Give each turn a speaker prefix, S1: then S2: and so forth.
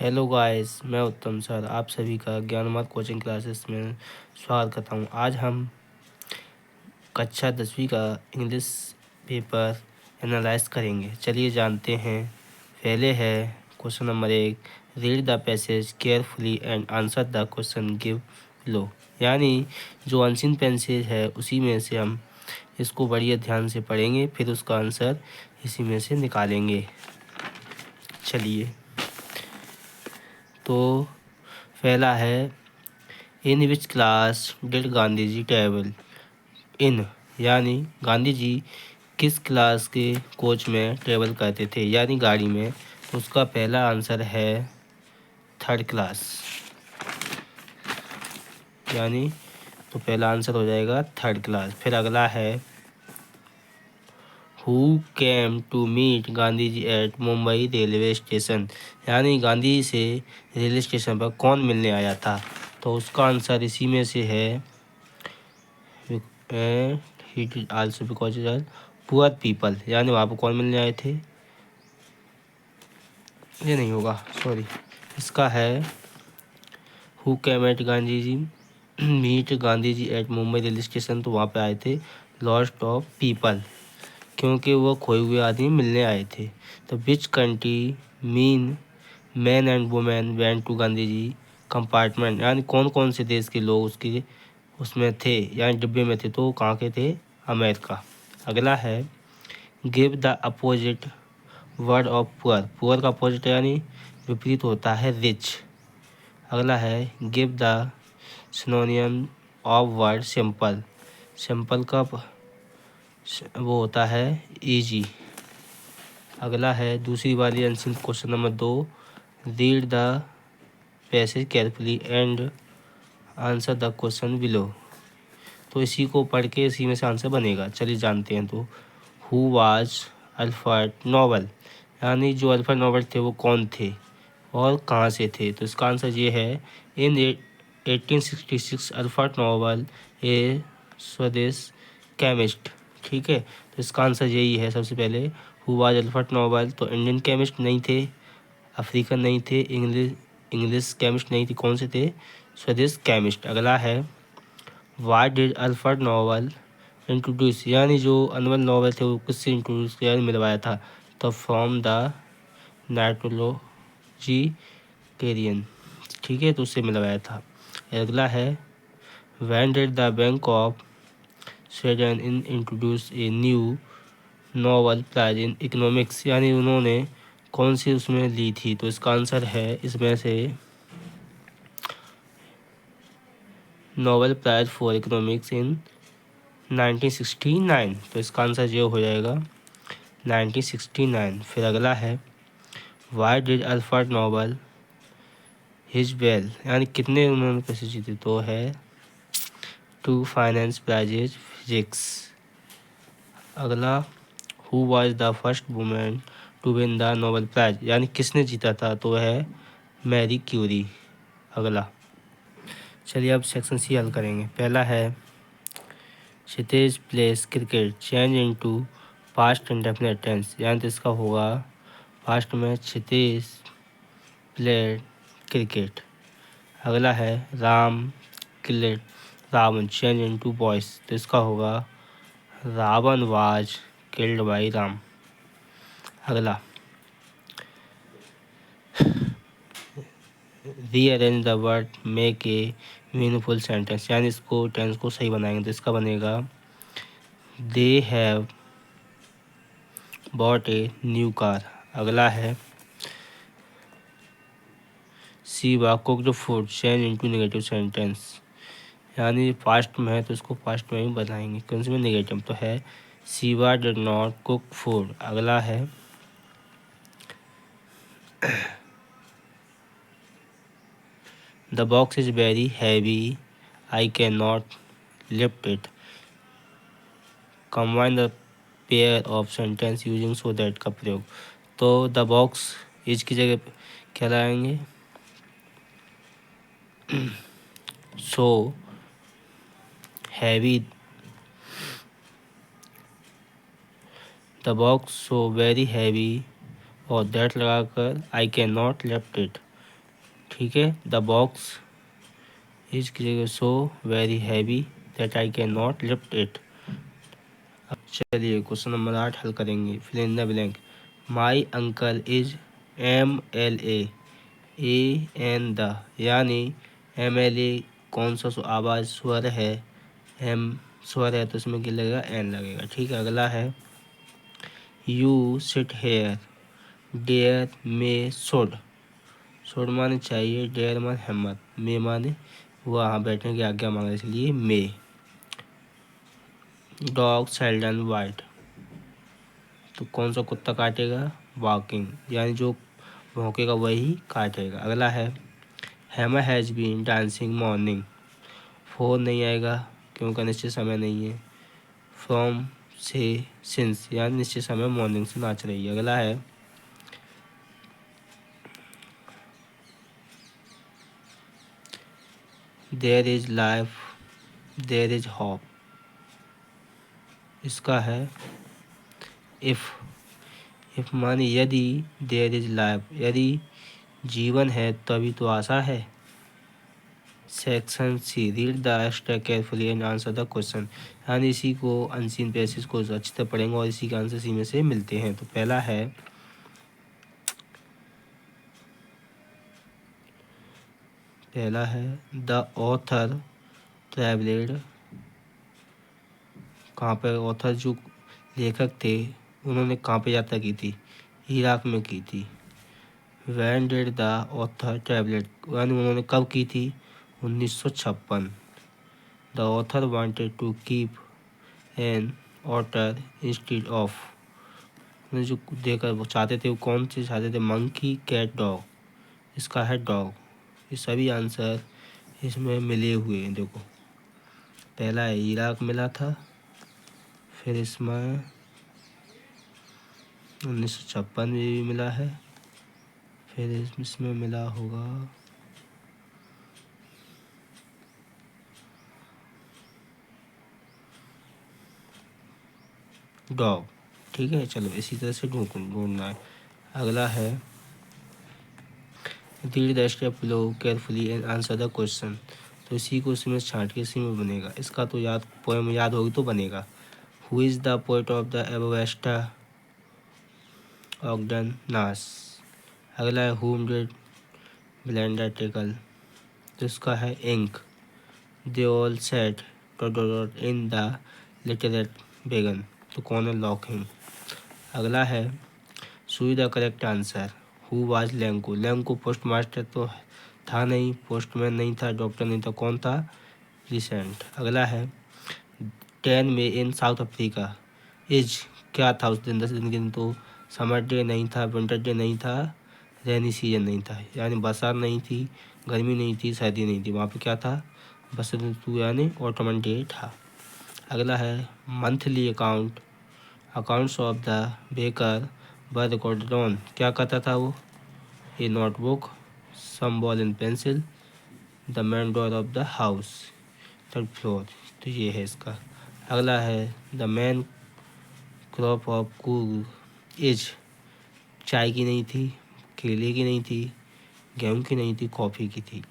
S1: Hello guys, मैं उत्तम sir आप सभी का ज्ञानमत कोचिंग क्लासेस में स्वागत करता हूँ। आज हम कक्षा 10वीं का इंग्लिश पेपर एनालाइज करेंगे। चलिए जानते हैं। पहले है question number 1, read the passage carefully and answer the question give below. यानी जो अनसीन पैसेज है उसी में से हम इसको बढ़िया ध्यान से पढ़ेंगे, फिर उसका आंसर इसी में से निकालेंगे। चलिए, तो पहला है, in which class did Gandhi ji travel. In यानी गांधी जी किस क्लास के कोच में ट्रैवल करते थे, यानी गाड़ी में। तो उसका पहला आंसर है थर्ड क्लास, यानी तो पहला आंसर हो जाएगा थर्ड क्लास। फिर अगला है, who came to meet Gandhi ji at Mumbai railway station. यानी गांधी जी से रेलवे स्टेशन पर कौन मिलने आया था। तो उसका आंसर इसी में से है, he did also because poor people. यानी वहाँ पर कौन मिलने आए थे, ये नहीं होगा, सॉरी। इसका है, who came at Gandhi ji meet Gandhi ji at Mumbai railway station. तो वहाँ पे आए थे लॉस्ट ऑफ पीपल, क्योंकि वो खोए हुए आदमी मिलने आए थे। तो which country mean men and women went to Gandhi ji compartment. यानी कौन कौन से देश के लोग उसके उसमें थे, यानी डिब्बे में थे। तो कहाँ के थे, अमेरिका। अगला है, give the opposite word of poor. Poor का अपोजिट यानी विपरीत होता है रिच। अगला है, give the सिनोनियम of word simple. Simple का वो होता है इजी। अगला है दूसरी वाली answer question number 2, read the passage carefully and answer the question below. तो इसी को पढ़ के इसी में से आंसर बनेगा। चलिए जानते हैं। तो हु वाज अल्फ्रेड नोबेल। यानी जो अल्फ्रेड नोबेल थे वो कौन थे और कहाँ से थे। तो इसका आंसर ये है, इन 1866 अल्फ्रेड नोबेल ए स्वदेश केमिस्ट। ठीक है, तो इसका आंसर यही है। सबसे पहले हु वाज अल्फ्रेड नोबेल, तो इंडियन केमिस्ट नहीं थे, अफ्रीकन नहीं थे, इंग्लिश केमिस्ट नहीं थे, कौन से थे, स्वदेश केमिस्ट। अगला है, why did Alfred Nobel introduce. यानी जो अनमोल नोबेल थे वो किससे इंट्रोड्यूस किया, मिलवाया था। तो फ्रॉम द नाइट्रोलॉजी टेरियन। ठीक है, तो उससे मिलवाया था। अगला है, when did the bank of Sweden in introduce a new Nobel prize in economics. यानी उन्होंने कौन सी उसमें ली थी। तो इसका आंसर है इसमें से नोबेल प्राइज फॉर इकोनॉमिक्स इन 1969। तो इसका आंसर ये हो जाएगा 1969। फिर अगला है, why did Alfred Nobel his will. यानी कितने उन्होंने पैसे जीते। तो है 2 फाइनेंस प्राइजेज फिजिक्स। अगला, who was the first women to win the Nobel prize. यानी किसने जीता था। तो है मैरी क्यूरी। अगला, चलिए अब सेक्शन सी हल करेंगे। पहला है, Kshitij places cricket change into past indefinite tense. यानी तो इसका होगा, पास्ट में क्षितिज प्लेड क्रिकेट। अगला है, Ram killed Ravan change into voice. तो इसका होगा, Ravan was killed by Ram. अगला, rearrange the word make a meaningful sentence. यानी इसको टेंस को सही बनाएंगे। तो इसका बनेगा, they have bought a new car. अगला है, Shiva cooked food change into negative sentence. यानी पास्ट में है तो इसको पास्ट में ही बनाएंगे, कौन सी में, नेगेटिव। तो है, Shiva did not cook food. अगला है, the box is very heavy I can not lift it. Combine the pair of sentence using so that का प्रयोग। तो द बॉक्स इज की जगह क्या लाएंगे, so heavy the box so very heavy और दैट लगाकर I can not lift it. ठीक है। The box is so very heavy that I can not lift it. अब चलिए क्वेश्चन नंबर 8 हल करेंगे। Fill in the blank. My uncle is MLA the, यानी MLA कौन सा आवाज़ स्वर है, एम स्वर है तो इसमें क्या लगेगा, एन लगेगा। ठीक है। अगला है you sit here there may should. Should माने चाहिए, डेयर माने हिम्मत, मे माने वहाँ बैठने की आज्ञा मांगे, इसलिए मे। डॉग सेल्डन वाइट, तो कौन सा कुत्ता काटेगा, वॉकिंग, यानी जो भौंकेगा वही काटेगा। अगला है hammer has been dancing morning. Phone नहीं आएगा क्योंकि निश्चित समय नहीं है। फ्रॉम से सिंस, यानी निश्चित समय मॉर्निंग से नाच रही है। अगला है there is life there is hope, इसका है इफ माने यदि, देयर इज लाइफ यदि जीवन है तभी तो आशा है। Section C read the abstract carefully and answer the question, यानी इसी को अनसीन पैसेज को अच्छे से पढ़ेंगे और इसी के आंसर सी में से मिलते हैं। तो पहला है द ऑथर ट्रैवलेड, कहाँ पे ऑथर जो लेखक थे उन्होंने कहाँ पे यात्रा की थी, इराक में की थी। When did the author travelled, यानी उन्होंने कब की थी, 1956। The author wanted to keep an otter instead of, जो देखकर वो चाहते थे, वो कौन से चाहते थे, मंकी कैट डॉग, इसका है डॉग। ये सभी आंसर इसमें मिले हुए हैं। देखो पहला है इराक मिला था, फिर इसमें 1956 में भी मिला है, फिर इसमें मिला होगा डॉग। ठीक है, चलो इसी तरह से ढूंढना है। अगला है read the step below carefully and answer the question, तो इसी को इसमें छांट के इसी में बनेगा। इसका तो याद, पोएम याद होगी तो बनेगा। Who is the poet of the above stanza Ogden Nash. अगला है हुम डिड ब्लेंडर टेकल, तो इसका है ink. They all set dot in the literate began, तो कौन है, लॉकिंग। अगला है सुई the correct answer. Who was लैंको, लैंको पोस्ट मास्टर तो था नहीं, पोस्टमैन नहीं था, डॉक्टर नहीं था, कौन था, रिसेंट। अगला है 10 में इन साउथ अफ्रीका इज, क्या था उस दिन, 10 दिन के दिन, तो समर डे नहीं था, विंटर डे नहीं था, रेनी सीजन नहीं था, यानी बरसात नहीं थी, गर्मी नहीं थी, सर्दी नहीं थी, वहाँ पे क्या था, बसंत ऋतु यानी ऑटोमन डे था। अगला है monthly accounts of the baker were recorded on, क्या कहता था वो, a notebook, some ball and pencil, the main door of the house, third floor, तो ये है इसका। अगला है the main crop of Coorg is, चाय की नहीं थी, केले की नहीं थी, गेहूँ की नहीं थी, कॉफ़ी की थी।